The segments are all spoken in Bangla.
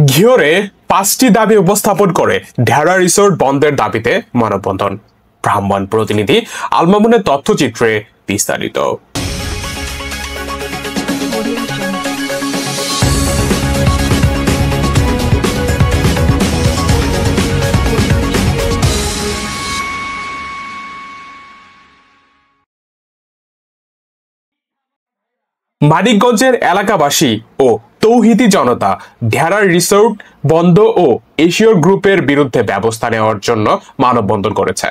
ঘিওরে 5টি দাবি উপস্থাপন করে ঢেরা রিসোর্ট বন্ধের দাবিতে মানববন্ধন। ব্রাহ্মণ প্রতিনিধি আল মামুনের তথ্যচিত্রে বিস্তারিত। মানিকগঞ্জের এলাকাবাসী ও তৌহিদি জনতা ঢেরা রিসোর্ট বন্ধ ও এশিয় গ্রুপের বিরুদ্ধে ব্যবস্থা নেওয়ার জন্য মানববন্ধন করেছে।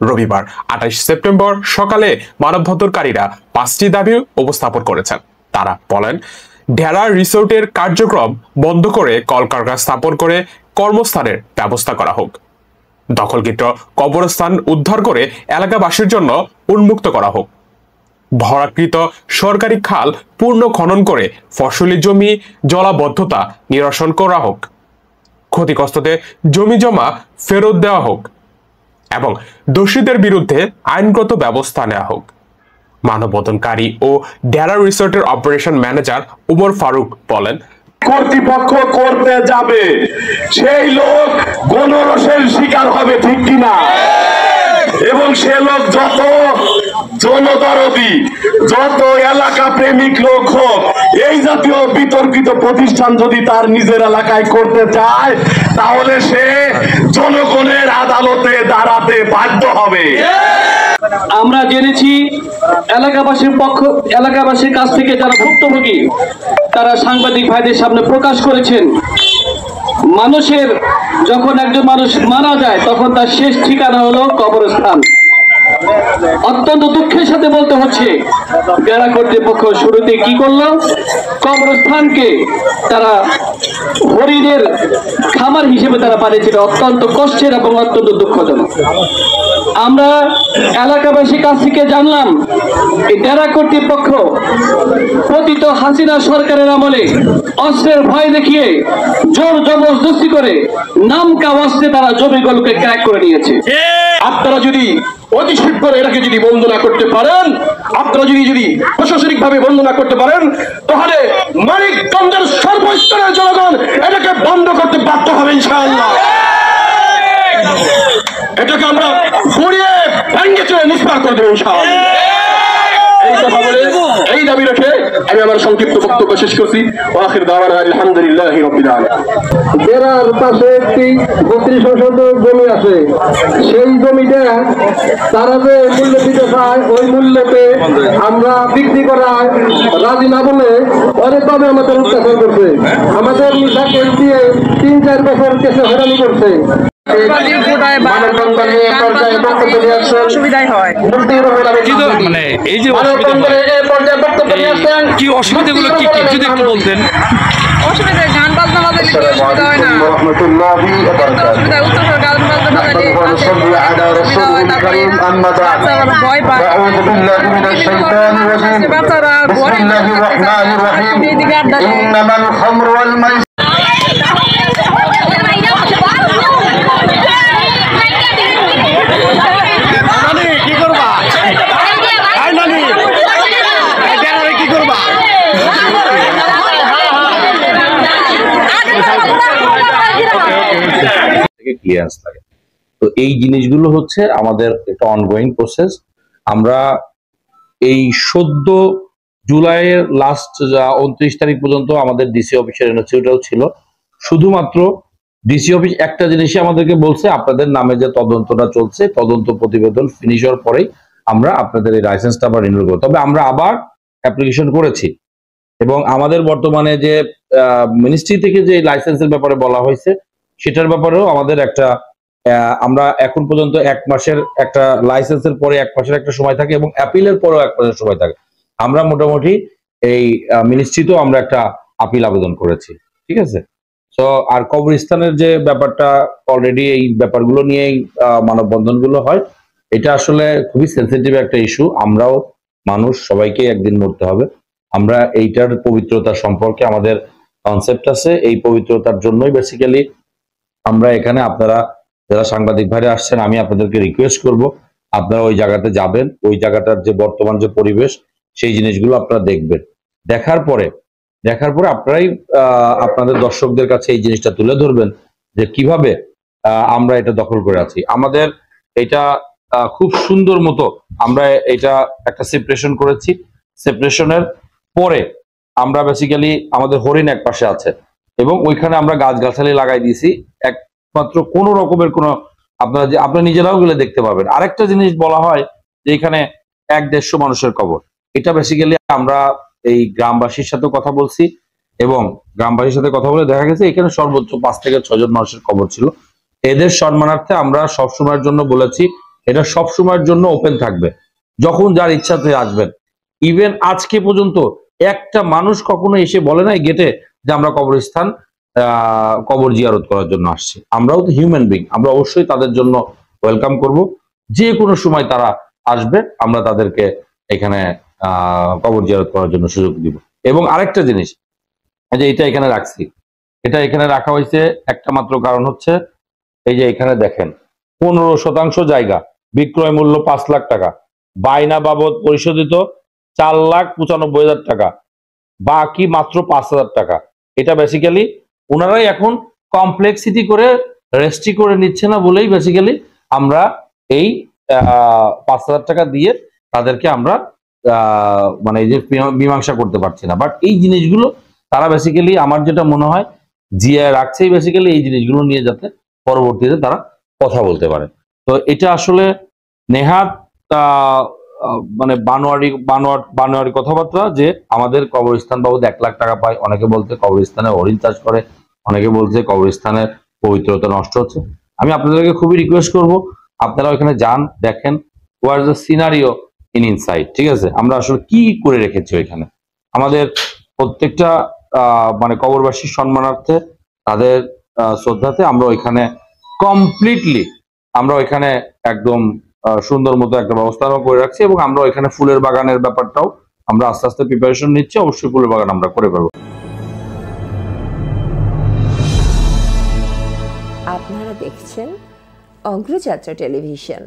রবিবার 28 সেপ্টেম্বর সকালে মানববন্ধনকারীরা 5টি দাবি উপস্থাপন করেছেন। তারা বলেন, ঢেরা রিসোর্টের কার্যক্রম বন্ধ করে কলকারখানা স্থাপন করে কর্মস্থানের ব্যবস্থা করা হোক, দখলকৃত কবরস্থান উদ্ধার করে এলাকাবাসীর জন্য উন্মুক্ত করা হোক, ভরাকৃত সরকারি খাল পূর্ণ খনন করে ফসলি জমি জলাবদ্ধতা নিরসন করা হোক, ক্ষতিগ্রস্তদের জমি জমা ফেরত দেওয়া হোক এবং দোষীদের বিরুদ্ধে আইনগত ব্যবস্থা নেওয়া হোক। মানববন্ধনকারী ও ঢেরা রিসোর্টের অপারেশন ম্যানেজার উমর ফারুক বলেন, কর্তৃপক্ষ করতে যাবে সেই লোক গণরসের শিকার হবে, ঠিক কিনা? এবং সে লোক যত জনদরদি, যত এলাকা প্রেমিক লোক হোক, এই জাতীয় বিতর্কিত প্রতিষ্ঠান যদি তার নিজের এলাকায় করতে চায়, তাহলে সে জনগণের আদালতে দাঁড়াতে বাধ্য হবে। আমরা জেনেছি এলাকাবাসীর কাছ থেকে যারা ভুক্তভোগী তারা সাংবাদিক ভাইদের সামনে প্রকাশ করেছেন, মানুষের যখন একজন মানুষ মারা যায় তখন তার শেষ ঠিকানা হলো কবরস্থান। অত্যন্ত দুঃখের সাথে বলতে হচ্ছে, ঢেরা কর্তৃপক্ষ শুরুতে কি করলো, কবরস্থানকে তারা হরিণের খামার হিসেবে তারা বানিয়েছিল। অত্যন্ত কষ্টের এবং অত্যন্ত দুঃখজনক। আমরা এলাকাবাসীর কাছ থেকে জানলাম, এই ঢেরা কর্তৃপক্ষ পতিত হাসিনা সরকারের আমলে অস্ত্রের ভয় দেখিয়ে জোর জবরদস্তি করে নামকা অস্ত্রে তারা জমিগুলোকে ক্র্যাক করে নিয়েছে। আপনারা যদি অতি শীঘ্র এটাকে যদি বন্ধ না করতে পারেন, আপনারা যদি প্রশাসনিক ভাবে বন্ধ না করতে পারেন, তাহলে মানিকগঞ্জের সর্বস্তরের জনগণ এটাকে বন্ধ করতে বাধ্য হবে ইনশাআল্লাহ। এটাকে আমরা পুড়িয়ে ভেঙে চলে নিষ্পার করে দেবো ইনশাআল্লাহ। এই কথা বলে, এই দাবি রেখে আমি আমার সংক্ষিপ্ত বক্তব্য শেষ করছি। আখির দাওয়ানা আলহামদুলিল্লাহি রাব্বিল আলামিন। ঢেরার পাশে একটি 32 জমি আছে, সেই জমিটা তারা যে মূল্য দিতে চায়, ওই মূল্যতে আমরা বিক্রি করায় রাজি না বলে অনেকভাবে আমাদের অত্যাচার করছে। আমাদের মিশা কেস দিয়ে 3-4 বছর কেসে হয়রানি করছে। মানে এই যে কি অসুবিধাগুলো কি যদি একটু বলতেন। অসুবিধা গান বাজনা বাজালে কি অসুবিধা হয় না, অসুবিধা উত্তর গান বাজনা বাজালে ভয় পায়, বাচ্চারা ক্লিয়ারেন্স লাগে। তো এই জিনিসগুলো হচ্ছে আমাদের একটা অনগোয়িং প্রসেস। আমরা এই 14 জুলাইয়ের লাস্ট 29 তারিখ পর্যন্ত আমাদের ডিসি অফিসের এনওসিটাও ছিল। শুধুমাত্র ডিসি অফিস একটা জিনিসই আমাদেরকে বলছে, আপনাদের নামে যে তদন্তটা চলছে, তদন্ত প্রতিবেদন ফিনিশ হওয়ার পরেই আমরা আপনাদের এই লাইসেন্সটা আবার রিনিউ করব। তবে আমরা আবার অ্যাপ্লিকেশন করেছি এবং আমাদের বর্তমানে যে মিনিস্ট্রি থেকে যে লাইসেন্সের ব্যাপারে বলা হয়েছে, সেটার ব্যাপারেও আমাদের একটা আমরা এখন পর্যন্ত 1 মাসের একটা লাইসেন্সের পরে 1 মাসের একটা সময় থাকে এবং অ্যাপিলের পরেও 1 মাসের সময় থাকে। আমরা মোটামুটি এই মিনিস্ট্রিতেও আমরা একটা আপিল আবেদন করেছি, ঠিক আছে। তো আর কবরস্থানের যে ব্যাপারটা, অলরেডি এই ব্যাপারগুলো নিয়েই মানববন্ধনগুলো হয়। এটা আসলে খুবই সেন্সিটিভ একটা ইস্যু। আমরাও মানুষ, সবাইকে একদিন মরতে হবে। আমরা এইটার পবিত্রতা সম্পর্কে আমাদের কনসেপ্ট আছে। এই পবিত্রতার জন্যই বেসিক্যালি আমরা এখানে, আপনারা যারা সাংবাদিক ভাইরা আসছেন, আমি আপনাদেরকে রিকোয়েস্ট করব, আপনারা ওই জায়গাতে যাবেন, ওই জায়গাটার যে বর্তমান যে পরিবেশ, সেই জিনিসগুলো আপনারা দেখবেন। দেখার পরে দেখার পরে আপনারাই আপনাদের দর্শকদের কাছে এই জিনিসটা তুলে ধরবেন যে কিভাবে আমরা এটা দখল করে আছি। আমাদের এটা খুব সুন্দর মতো আমরা এটা একটা সেপারেশন করেছি। সেপারেশনের পরে আমরা বেসিক্যালি আমাদের হরিণ এক পাশে আছে এবং ওইখানে আমরা গাছগাছালি লাগাই দিয়েছি। একমাত্র কোনো রকমের কোনো আপনারা নিজেরাও গেলে দেখতে পাবেন। আরেকটা জিনিস বলা হয় যে এখানে 100-150 মানুষের কবর। এটা বেসিক্যালি আমরা এই গ্রামবাসীর সাথে কথা বলছি এবং গ্রামবাসীর সাথে কথা বলে দেখা গেছে এখানে সর্বোচ্চ 5 থেকে 6 জন মানুষের কবর ছিল। এদের সম্মানার্থে আমরা সবসময়ের জন্য বলেছি এটা সবসময়ের জন্য ওপেন থাকবে, যখন যার ইচ্ছাতে আসবেন। ইভেন আজকে পর্যন্ত একটা মানুষ কখনো এসে বলে নাই গেটে যে আমরা কবরস্থান কবর জিয়ারত করার জন্য আসছি। আমরাও তো হিউম্যান বিং, আমরা অবশ্যই তাদের জন্য ওয়েলকাম করব। যে কোনো সময় তারা আসবে আমরা তাদেরকে এখানে কবর জিয়ারত করার জন্য সুযোগ দিব। এবং আরেকটা জিনিস যে এটা এখানে রাখছি, এটা এখানে রাখা হয়েছে একটা মাত্র কারণ হচ্ছে এই যে এখানে দেখেন 15% জায়গা, বিক্রয় মূল্য 5 লাখ টাকা, বায়না বাবদ পরিশোধিত 4,95,000 টাকা, বাকি মাত্র 5,000 টাকা। এটা বেসিক্যালি ওনারাই এখন কমপ্লেক্সিটি করে রেস্ট্রি করে নিচ্ছে না বলেই বেসিক্যালি আমরা এই 5,000 টাকা দিয়ে তাদেরকে আমরা মানে এই যে মীমাংসা করতে পারছি না। বাট এই জিনিসগুলো তারা বেসিক্যালি আমার যেটা মনে হয় জিআই রাখছেই বেসিক্যালি এই জিনিসগুলো নিয়ে যাতে পরবর্তীতে তারা কথা বলতে পারে। তো এটা আসলে নেহাত মানে বানোয়ারি কথাবার্তা যে আমাদের কবরস্থান বাবদ 1 লাখ টাকা পায়। অনেকে বলতে কবরস্থানে হরিণ চাষ করে, অনেকে বলছে কবরস্থানের পবিত্রতা নষ্ট হচ্ছে। আমি আপনাদেরকে খুবই রিকোয়েস্ট করব আপনারা ওখানে যান, দেখেন what is the scenario in inside. ঠিক আছে, আমরা আসলে কি করে রেখেছি ওইখানে। আমাদের প্রত্যেকটা মানে কবরবাসীর সম্মানার্থে তাদের শ্রদ্ধাতে আমরা ওইখানে কমপ্লিটলি আমরা ওইখানে একদম সুন্দর মতো একটা ব্যবস্থা করে রাখছি এবং আমরা ওইখানে ফুলের বাগানের ব্যাপারটাও আমরা আস্তে আস্তে প্রিপারেশন নিচ্ছি। অবশ্যই ফুলের বাগান আমরা করে ফেলবো। আপনারা দেখছেন অগ্রযাত্রা টেলিভিশন।